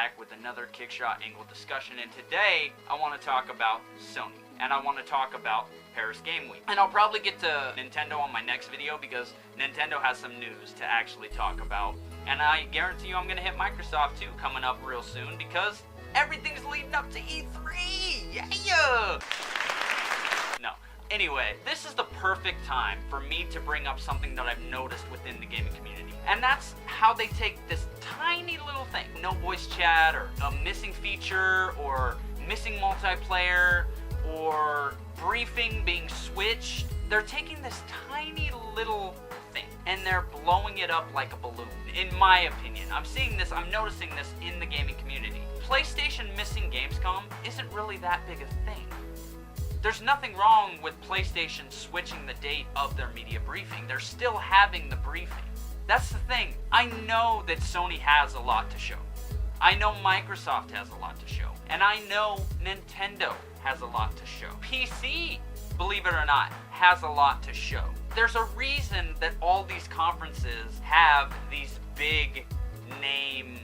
back with another Kickshaw Angle discussion, and today I want to talk about Sony, and I want to talk about Paris Game Week. And I'll probably get to Nintendo on my next video because Nintendo has some news to actually talk about, and I guarantee you I'm going to hit Microsoft too coming up real soon because everything's leading up to E3! Yeah! No. Anyway, this is the perfect time for me to bring up something that I've noticed within the gaming community. And that's how they take this tiny little thing, no voice chat, or a missing feature, or missing multiplayer, or briefing being switched. They're taking this tiny little thing and they're blowing it up like a balloon, in my opinion. I'm seeing this, I'm noticing this in the gaming community. PlayStation missing Gamescom isn't really that big a thing. There's nothing wrong with PlayStation switching the date of their media briefing. They're still having the briefing. That's the thing. I know that Sony has a lot to show. I know Microsoft has a lot to show. And I know Nintendo has a lot to show. PC, believe it or not, has a lot to show. There's a reason that all these conferences have these big name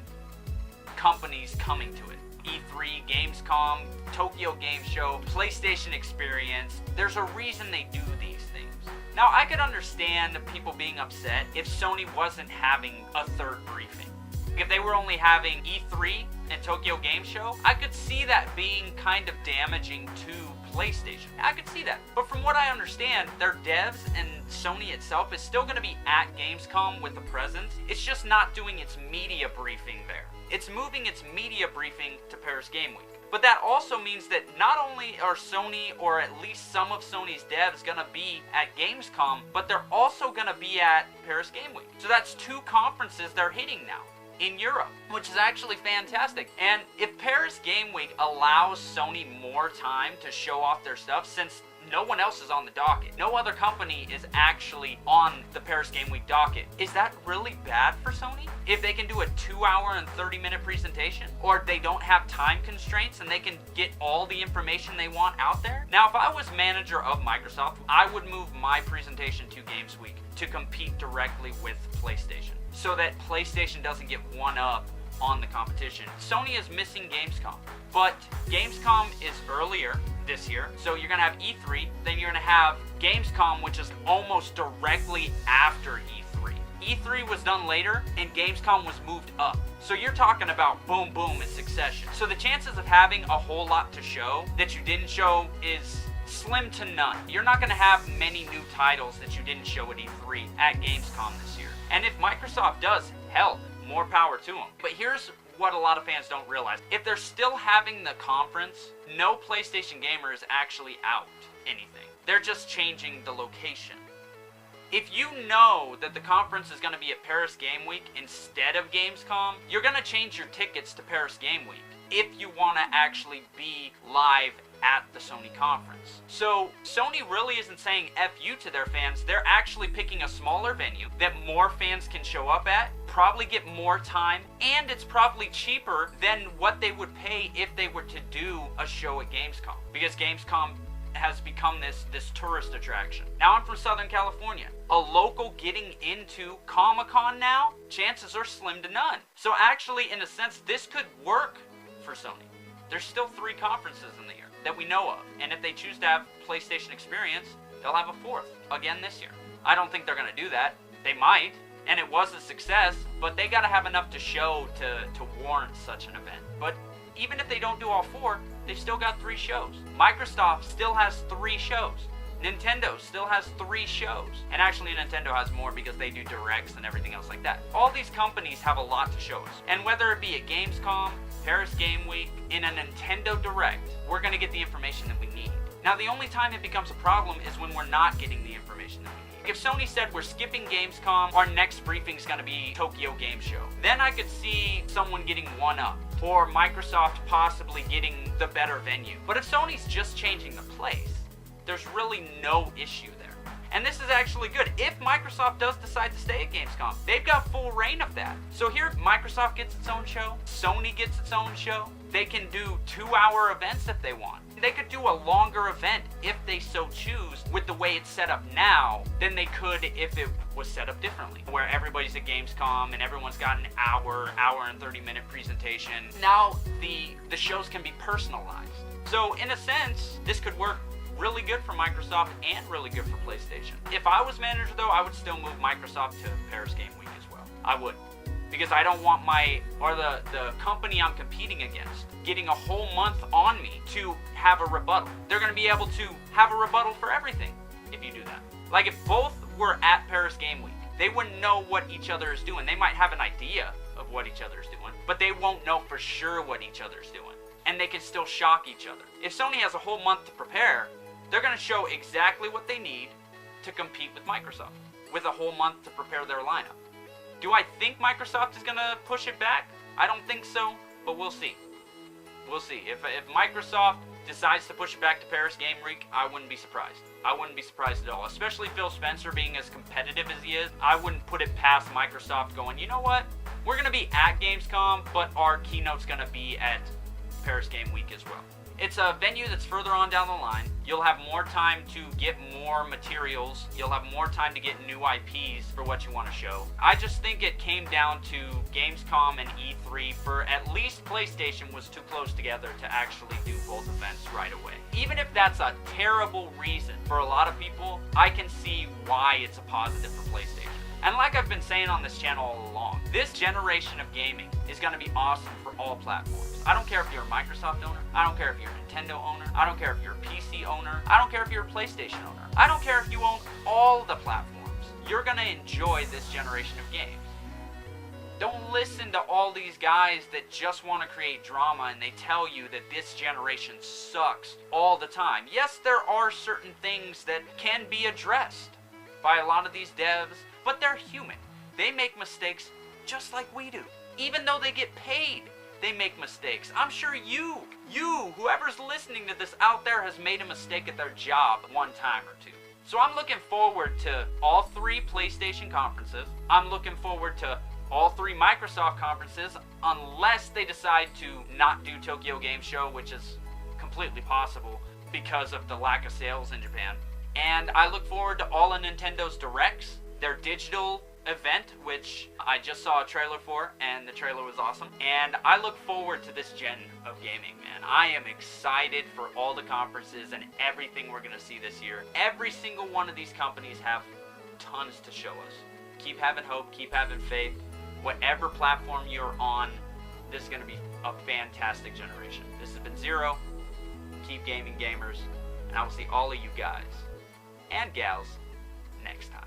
companies coming to it. E3, Gamescom, Tokyo Game Show, PlayStation Experience. There's a reason they do these things. Now, I could understand people being upset if Sony wasn't having a third briefing. If they were only having E3 and Tokyo Game Show, I could see that being kind of damaging to PlayStation. I could see that. But from what I understand, their devs and Sony itself is still going to be at Gamescom with a presence. It's just not doing its media briefing there. It's moving its media briefing to Paris Game Week. But that also means that not only are Sony, or at least some of Sony's devs, going to be at Gamescom, but they're also going to be at Paris Game Week. So that's two conferences they're hitting now in Europe, which is actually fantastic. And if Paris Game Week allows Sony more time to show off their stuff, since no one else is on the docket, no other company is actually on the Paris Game Week docket, is that really bad for Sony? If they can do a 2-hour and 30-minute presentation, or they don't have time constraints and they can get all the information they want out there? Now, if I was manager of Microsoft, I would move my presentation to Games Week to compete directly with PlayStation, so that PlayStation doesn't get one up on the competition. Sony is missing Gamescom, but Gamescom is earlier this year, so you're gonna have E3, then you're gonna have Gamescom, which is almost directly after E3. E3 was done later, and Gamescom was moved up. So you're talking about boom, boom in succession. So the chances of having a whole lot to show that you didn't show is slim to none. You're not gonna have many new titles that you didn't show at E3 at Gamescom this year. And if Microsoft does, hell, more power to them. But here's what a lot of fans don't realize. If they're still having the conference, no PlayStation gamer is actually out anything. They're just changing the location. If you know that the conference is going to be at Paris Game Week instead of Gamescom, you're going to change your tickets to Paris Game Week if you want to actually be live at the Sony conference. So Sony really isn't saying F you to their fans. They're actually picking a smaller venue that more fans can show up at, probably get more time, and it's probably cheaper than what they would pay if they were to do a show at Gamescom, because Gamescom has become this tourist attraction. Now, I'm from Southern California. A local getting into Comic-Con now, chances are slim to none. So actually, in a sense, this could work for Sony. There's still 3 conferences in the year that we know of, and if they choose to have PlayStation Experience, they'll have a 4th again this year. I don't think they're going to do that. They might, and it was a success, but they got to have enough to show to warrant such an event. But even if they don't do all 4, they've still got 3 shows. Microsoft still has 3 shows. Nintendo still has 3 shows. And actually Nintendo has more because they do directs and everything else like that. All these companies have a lot to show us. And whether it be at Gamescom, Paris Game Week, in a Nintendo Direct, we're going to get the information that we need. Now, the only time it becomes a problem is when we're not getting the information that we need. If Sony said we're skipping Gamescom, our next briefing is going to be Tokyo Game Show, then I could see someone getting one up, or Microsoft possibly getting the better venue. But if Sony's just changing the place, there's really no issue there. And this is actually good. If Microsoft does decide to stay at Gamescom, they've got full reign of that. So here, Microsoft gets its own show, Sony gets its own show. They can do 2-hour events if they want. They could do a longer event if they so choose with the way it's set up now than they could if it was set up differently, where everybody's at Gamescom and everyone's got an hour and 30-minute presentation. Now the shows can be personalized. So in a sense, this could work really good for Microsoft and really good for PlayStation. If I was manager though, I would still move Microsoft to Paris Game Week as well. I would. Because I don't want the company I'm competing against getting a whole month on me to have a rebuttal. They're going to be able to have a rebuttal for everything if you do that. Like if both were at Paris Game Week, they wouldn't know what each other is doing. They might have an idea of what each other is doing, but they won't know for sure what each other is doing. And they can still shock each other. If Sony has a whole month to prepare, they're going to show exactly what they need to compete with Microsoft with a whole month to prepare their lineup. Do I think Microsoft is going to push it back? I don't think so, but we'll see. We'll see. If Microsoft decides to push it back to Paris Game Week, I wouldn't be surprised. I wouldn't be surprised at all. Especially Phil Spencer being as competitive as he is. I wouldn't put it past Microsoft going, you know what? We're going to be at Gamescom, but our keynote's going to be at Paris Game Week as well. It's a venue that's further on down the line. You'll have more time to get more materials. You'll have more time to get new IPs for what you want to show. I just think it came down to Gamescom and E3 for at least PlayStation was too close together to actually do both events right away. Even if that's a terrible reason for a lot of people, I can see why it's a positive for PlayStation. And like I've been saying on this channel all along, this generation of gaming is going to be awesome for all platforms. I don't care if you're a Microsoft owner. I don't care if you're a Nintendo owner. I don't care if you're a PC owner. I don't care if you're a PlayStation owner. I don't care if you own all the platforms. You're going to enjoy this generation of games. Don't listen to all these guys that just want to create drama and they tell you that this generation sucks all the time. Yes, there are certain things that can be addressed by a lot of these devs, but they're human. They make mistakes just like we do. Even though they get paid, they make mistakes. I'm sure you, whoever's listening to this out there has made a mistake at their job one time or two. So I'm looking forward to all 3 PlayStation conferences. I'm looking forward to all 3 Microsoft conferences, unless they decide to not do Tokyo Game Show, which is completely possible because of the lack of sales in Japan. And I look forward to all of Nintendo's Directs, their digital event, which I just saw a trailer for, and the trailer was awesome. And I look forward to this gen of gaming, man. I am excited for all the conferences and everything we're going to see this year. Every single one of these companies have tons to show us. Keep having hope, keep having faith. Whatever platform you're on, this is going to be a fantastic generation. This has been Zero. Keep gaming, gamers, and I will see all of you guys and gals next time.